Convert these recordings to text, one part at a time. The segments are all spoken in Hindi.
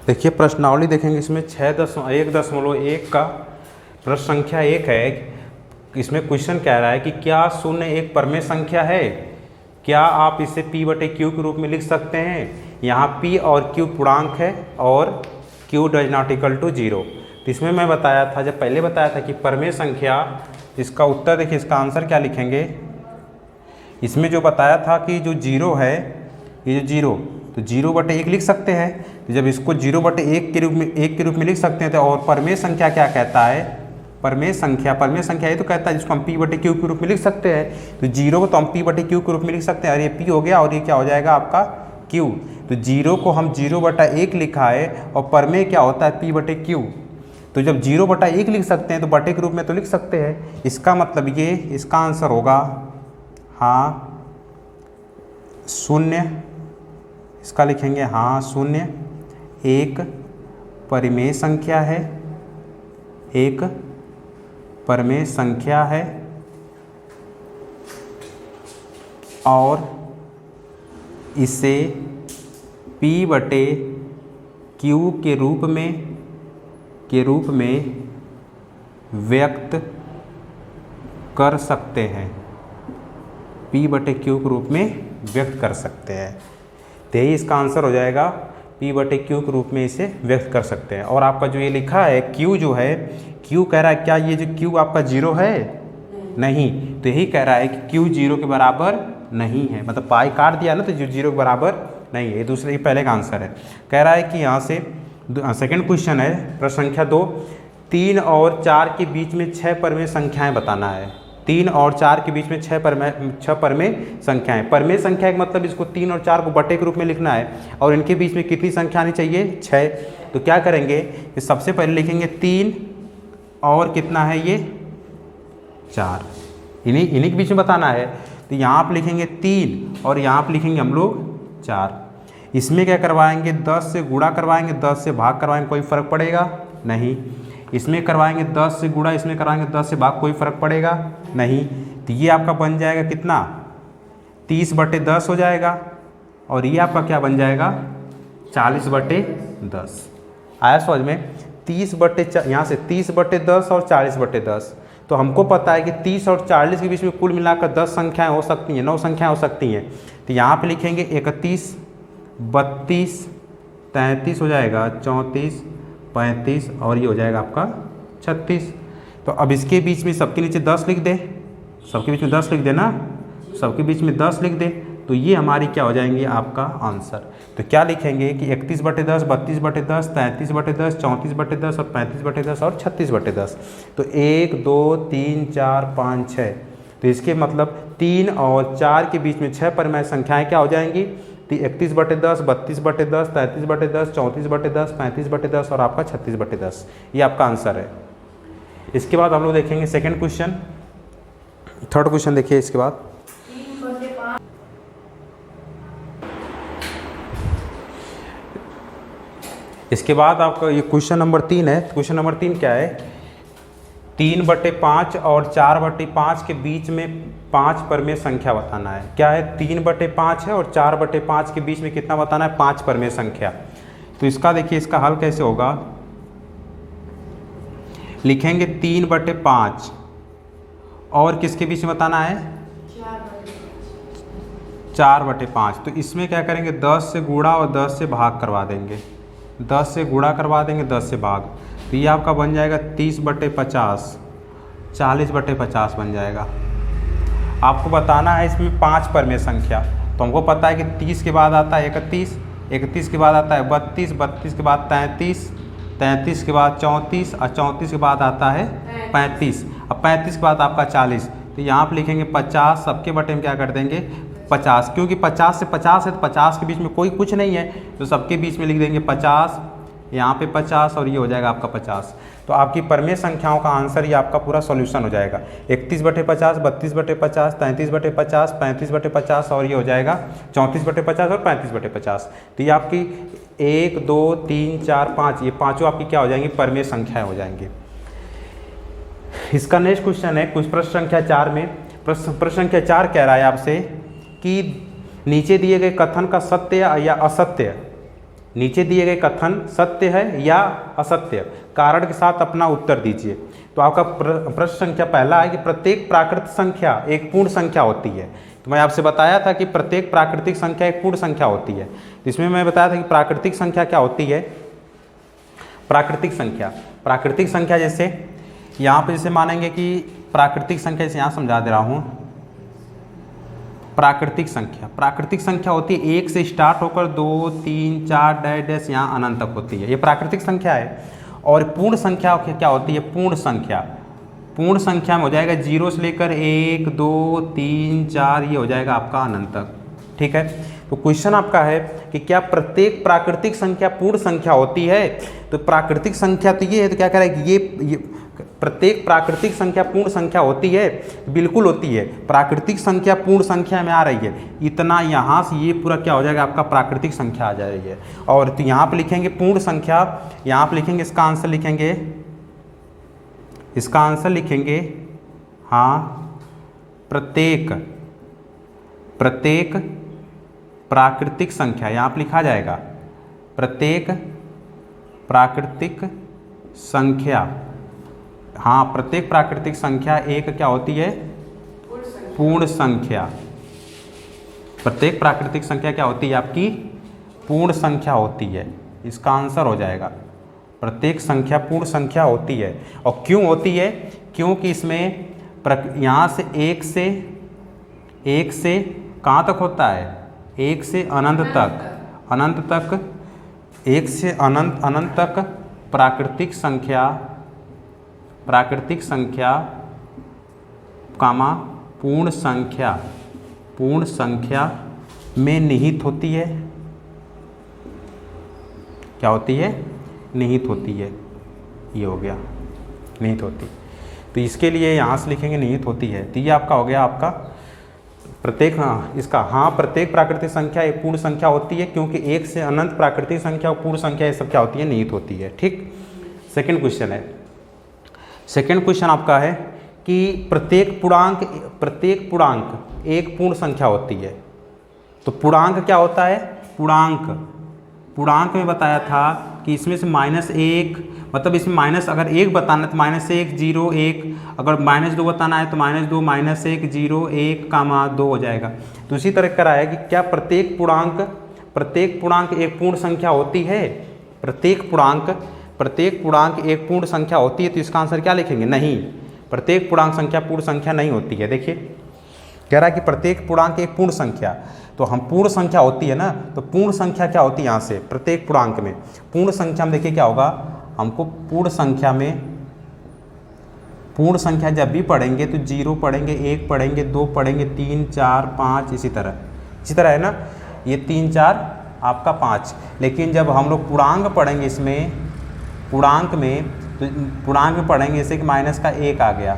देखिए प्रश्नावली देखेंगे, इसमें 1.1 का प्रश्न संख्या 1 है। इसमें क्वेश्चन कह रहा है कि क्या शून्य एक परमेय संख्या है, क्या आप इसे p/q के रूप में लिख सकते हैं। यहाँ p और q पूर्णांक है और q does not equal to 0। तो इसमें मैं बताया था, जब पहले बताया था कि परमेय संख्या, इसका उत्तर देखिए, इसका आंसर क्या लिखेंगे। इसमें जो बताया था कि जो 0 है, ये जो 0, तो 0/1 लिख सकते हैं। तो जब इसको 0/1 के रूप में लिख सकते हैं, तो और परमेय संख्या क्या कहता है, परमेय संख्या ये तो कहता है जिसको हम p/q के रूप में लिख सकते हैं। तो 0 को तो हम p/q के रूप में लिख सकते हैं, और ये p हो गया और ये क्या हो जाएगा आपका q। तो 0 को हम 0/1 लिखा है और परमेय क्या होता है p/q। तो जब 0/1 लिख सकते हैं तो बटे के रूप में तो लिख सकते हैं। इसका मतलब ये, इसका आंसर होगा हाँ 0। इसका लिखेंगे हाँ 0 एक परिमेय संख्या है, एक परमेय संख्या है और इसे p/q के रूप में व्यक्त कर सकते हैं, p/q के रूप में व्यक्त कर सकते हैं। तो यही इसका आंसर हो जाएगा, p/q के रूप में इसे व्यक्त कर सकते हैं। और आपका जो ये लिखा है q जो है, q कह रहा है क्या ये जो q आपका 0 है, नहीं। तो यही कह रहा है कि q 0 के बराबर नहीं है, मतलब पाई काट दिया ना, तो जो 0 के बराबर नहीं है। ये दूसरे पहले का आंसर है। कह रहा है कि यहाँ से सेकंड क्वेश्चन है, प्रश्न संख्या 2, 3 और 4 के बीच में 6 परमेय संख्याएं बताना है। 3 और 4 के बीच में 6 परमेय संख्याएं। परमेय संख्या का मतलब इसको 3 और 4 को बटे के रूप में लिखना है, और इनके बीच में कितनी संख्या आनी चाहिए, 6। तो क्या करेंगे कि सबसे पहले लिखेंगे 3 और कितना है ये 4, इन्हीं के बीच में बताना है। तो यहाँ आप लिखेंगे 3 और यहाँ आप लिखेंगे हम लोग 4। इसमें क्या करवाएंगे, 10 से गुणा करवाएंगे, 10 से भाग करवाएंगे, कोई फर्क पड़ेगा नहीं। इसमें करवाएंगे 10 से गुणा, इसमें करवाएंगे 10 से भाग, कोई फर्क पड़ेगा नहीं। तो ये आपका बन जाएगा कितना, 30/10 हो जाएगा, और ये आपका क्या बन जाएगा 40/10। आया समझ में, 30/4, यहाँ से 30/10 और 40/10। तो हमको पता है कि 30 और 40 के बीच में कुल मिलाकर 10 संख्याएं हो सकती हैं, 9 संख्याएं हो सकती हैं। तो यहाँ पे लिखेंगे 31, 32, 33 हो जाएगा, 34, 35 और ये हो जाएगा आपका 36। तो अब इसके बीच में सबके नीचे 10 लिख दे, सबके बीच में 10 लिख देना, सबके बीच में 10 लिख दे, तो ये हमारी क्या हो जाएंगे आपका आंसर। तो क्या लिखेंगे कि 31/10, 32/10, 33/10, 34/10 और 35/10 और 36/10। तो 1, 2, 3, 4, 5, 6। तो इसके मतलब 3 और 4 के बीच में 6 परमेय संख्याएं क्या हो जाएंगी, 31/10, 32/10, 33/10, 34/10, 35/10 और आपका 36/10। ये आपका आंसर है। इसके बाद हम लोग देखेंगे सेकंड क्वेश्चन, थर्ड क्वेश्चन देखिए। इसके बाद आपका ये क्वेश्चन नंबर 3 है। क्वेश्चन नंबर 3 क्या है, 3/5 और 4/5 के बीच में 5 परमेय संख्या बताना है। क्या है, 3/5 है और 4/5 के बीच में कितना बताना है, 5 परमेय संख्या। तो इसका देखिए, इसका हल कैसे होगा, लिखेंगे 3/5 और किसके बीच में बताना है, 4/5। तो इसमें क्या करेंगे, 10 से गुणा और 10 से भाग करवा देंगे, 10 से गुणा करवा देंगे, 10 से भाग। तो ये आपका बन जाएगा 30/50, 40/50 बन जाएगा। आपको बताना है इसमें 5 परमेय संख्या। तो हमको पता है कि 30 के बाद आता है 31, 31 के बाद आता है 32, 32 के बाद 33, 33 के बाद 34 और 34 के बाद आता है 35। अब 35 के बाद आपका 40। तो यहाँ पर लिखेंगे 50, सबके बटे में क्या कर देंगे 50, क्योंकि 50 से 50 है तो 50 के बीच में कोई कुछ नहीं है, तो सबके बीच में लिख देंगे 50, यहाँ पे 50 और ये हो जाएगा आपका 50। तो आपकी परमेय संख्याओं का आंसर ये आपका पूरा सॉल्यूशन हो जाएगा, 31/50, 32/50, 33/50, 35/50 और ये हो जाएगा 34/50 और 35/50। तो ये आपकी 1, 2, 3, 4, 5, ये पाँचों आपकी क्या हो जाएंगी, परमेय संख्याएँ हो जाएंगी। इसका नेक्स्ट क्वेश्चन है कुछ प्रश्न संख्या 4 में। प्रश्न संख्या 4 कह रहा है आपसे कि नीचे दिए गए कथन का सत्य या असत्य नीचे दिए गए कथन सत्य है या असत्य, कारण के साथ अपना उत्तर दीजिए। तो आपका प्रश्न संख्या पहला है कि प्रत्येक प्राकृतिक संख्या एक पूर्ण संख्या होती है। तो मैं आपसे बताया था कि प्रत्येक प्राकृतिक संख्या एक पूर्ण संख्या होती है। इसमें मैं बताया था कि प्राकृतिक संख्या क्या होती है। प्राकृतिक संख्या जैसे यहाँ पे जैसे मानेंगे कि प्राकृतिक संख्या, जैसे यहाँ समझा दे रहा हूँ। प्राकृतिक संख्या होती है 1 से स्टार्ट होकर 2, 3, 4 डैश यहाँ अनंत तक होती है, ये प्राकृतिक संख्या है। और पूर्ण संख्या क्या होती है? पूर्ण संख्या में हो जाएगा 0 से लेकर 1, 2, 3, 4, ये हो जाएगा आपका अनंत तक। ठीक है, तो क्वेश्चन आपका है कि क्या प्रत्येक प्राकृतिक संख्या पूर्ण संख्या होती है? तो प्राकृतिक संख्या तो ये है, तो क्या कह रहा है कि ये प्रत्येक प्राकृतिक संख्या पूर्ण संख्या होती है? बिल्कुल होती है। प्राकृतिक संख्या पूर्ण संख्या में आ रही है, इतना यहाँ से ये पूरा क्या हो जाएगा आपका प्राकृतिक संख्या आ जा रही है। और तो यहाँ पे लिखेंगे पूर्ण संख्या, यहाँ पे लिखेंगे इसका आंसर लिखेंगे हाँ प्रत्येक प्राकृतिक संख्या, यहाँ पे लिखा जाएगा प्रत्येक प्राकृतिक संख्या। हाँ, प्रत्येक प्राकृतिक संख्या एक क्या होती है? पूर्ण संख्या। प्रत्येक प्राकृतिक संख्या क्या होती है आपकी? पूर्ण संख्या होती है। इसका आंसर हो जाएगा प्रत्येक संख्या पूर्ण संख्या होती है। और क्यों होती है? क्योंकि इसमें यहाँ से एक से कहाँ तक होता है? 1 से अनंत तक 1 से अनंत तक प्राकृतिक संख्या कामा पूर्ण संख्या में निहित होती है। क्या होती है? निहित होती है। ये हो गया निहित होती। तो इसके लिए यहाँ से लिखेंगे निहित होती है। तो ये आपका हो गया आपका प्रत्येक प्रत्येक प्राकृतिक संख्या एक पूर्ण संख्या होती है, क्योंकि 1 से अनंत प्राकृतिक संख्या और पूर्ण संख्या ये सब क्या होती है? निहित होती है। ठीक, सेकंड क्वेश्चन आपका है कि प्रत्येक पूर्णांक एक पूर्ण संख्या होती है। तो पूर्णांक क्या होता है? पूर्णांक में बताया था कि इसमें से -1, मतलब इसमें माइनस अगर 1 बताना है तो -1, 0, 1, अगर -2 बताना है तो -2, -1, 0, 1, -2 हो जाएगा। तो इसी तरह कराया कि क्या प्रत्येक पूर्णांक एक पूर्ण संख्या होती है? प्रत्येक पूर्णांक एक पूर्ण संख्या होती है। तो इसका आंसर क्या लिखेंगे? नहीं, प्रत्येक पूर्णांक संख्या पूर्ण संख्या नहीं होती है। देखिए कह रहा है कि प्रत्येक पूर्णांक एक पूर्ण संख्या, तो हम पूर्ण संख्या होती है ना, तो पूर्ण संख्या क्या होती है? यहाँ से प्रत्येक पूर्णांक में पूर्ण संख्या में देखिए क्या होगा, हमको पूर्ण संख्या जब भी पढ़ेंगे तो 0 पढ़ेंगे, 1 पढ़ेंगे, 2 पढ़ेंगे, 3, 4, 5 इसी तरह है ना, ये 3, 4 आपका 5। लेकिन जब हम लोग पूर्णांक पढ़ेंगे पूर्णांक में पढ़ेंगे जैसे कि माइनस का 1 आ गया,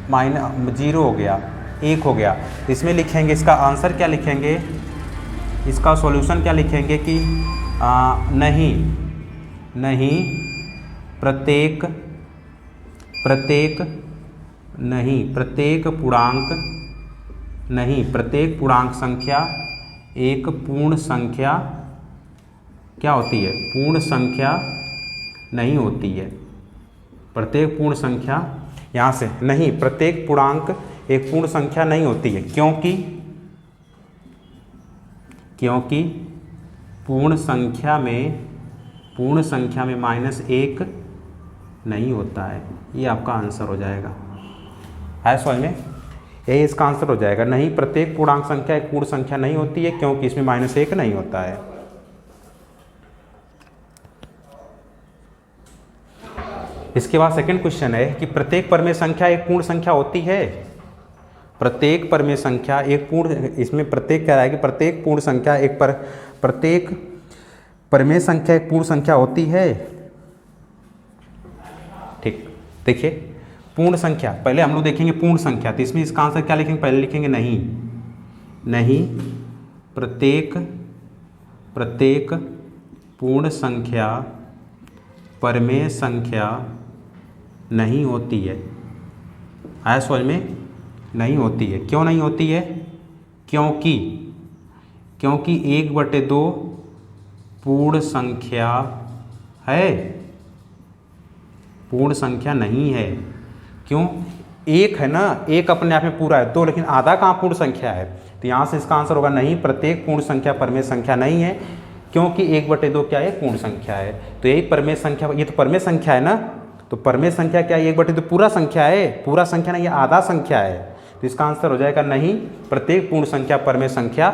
-0 हो गया, 1 हो गया, तो इसमें लिखेंगे इसका आंसर क्या लिखेंगे? इसका सॉल्यूशन क्या लिखेंगे कि नहीं प्रत्येक पूर्णांक संख्या एक पूर्ण संख्या क्या होती है? पूर्ण संख्या नहीं होती है। प्रत्येक पूर्ण संख्या यहाँ से नहीं, प्रत्येक पूर्णांक एक पूर्ण संख्या नहीं होती है, क्योंकि पूर्ण संख्या में -1 नहीं होता है। ये आपका आंसर हो जाएगा। है समझ में? यही इसका आंसर हो जाएगा। नहीं, प्रत्येक पूर्णांक संख्या एक पूर्ण संख्या नहीं होती है, क्योंकि इसमें -1 नहीं होता है। इसके बाद सेकंड क्वेश्चन है कि प्रत्येक परमेय संख्या एक पूर्ण संख्या होती है? प्रत्येक परमेय संख्या एक पूर्ण, इसमें प्रत्येक कह रहा है कि प्रत्येक पूर्ण संख्या प्रत्येक परमेय संख्या एक पूर्ण संख्या होती है। ठीक, देखिए पूर्ण संख्या पहले हम लोग देखेंगे पूर्ण संख्या, तो इसमें इसका आंसर क्या लिखेंगे? पहले लिखेंगे नहीं प्रत्येक पूर्ण संख्या परमेय संख्या नहीं होती है। आया समझ में? नहीं होती है। क्यों नहीं होती है? क्योंकि 1/2 पूर्ण संख्या है? पूर्ण संख्या नहीं है। क्यों? एक है ना, एक अपने आप में पूरा है, तो लेकिन आधा कहाँ पूर्ण संख्या है? तो यहाँ से इसका आंसर होगा नहीं, प्रत्येक पूर्ण संख्या परमेय संख्या नहीं है, क्योंकि 1/2 क्या है? पूर्ण संख्या है। तो यही परमेय संख्या, ये तो परमेय संख्या है ना, तो परमेय संख्या क्या है? 1/2 पूरा संख्या है, पूरा संख्या नहीं, ये आधा संख्या है। तो इसका आंसर हो जाएगा नहीं, प्रत्येक पूर्ण संख्या परमेय संख्या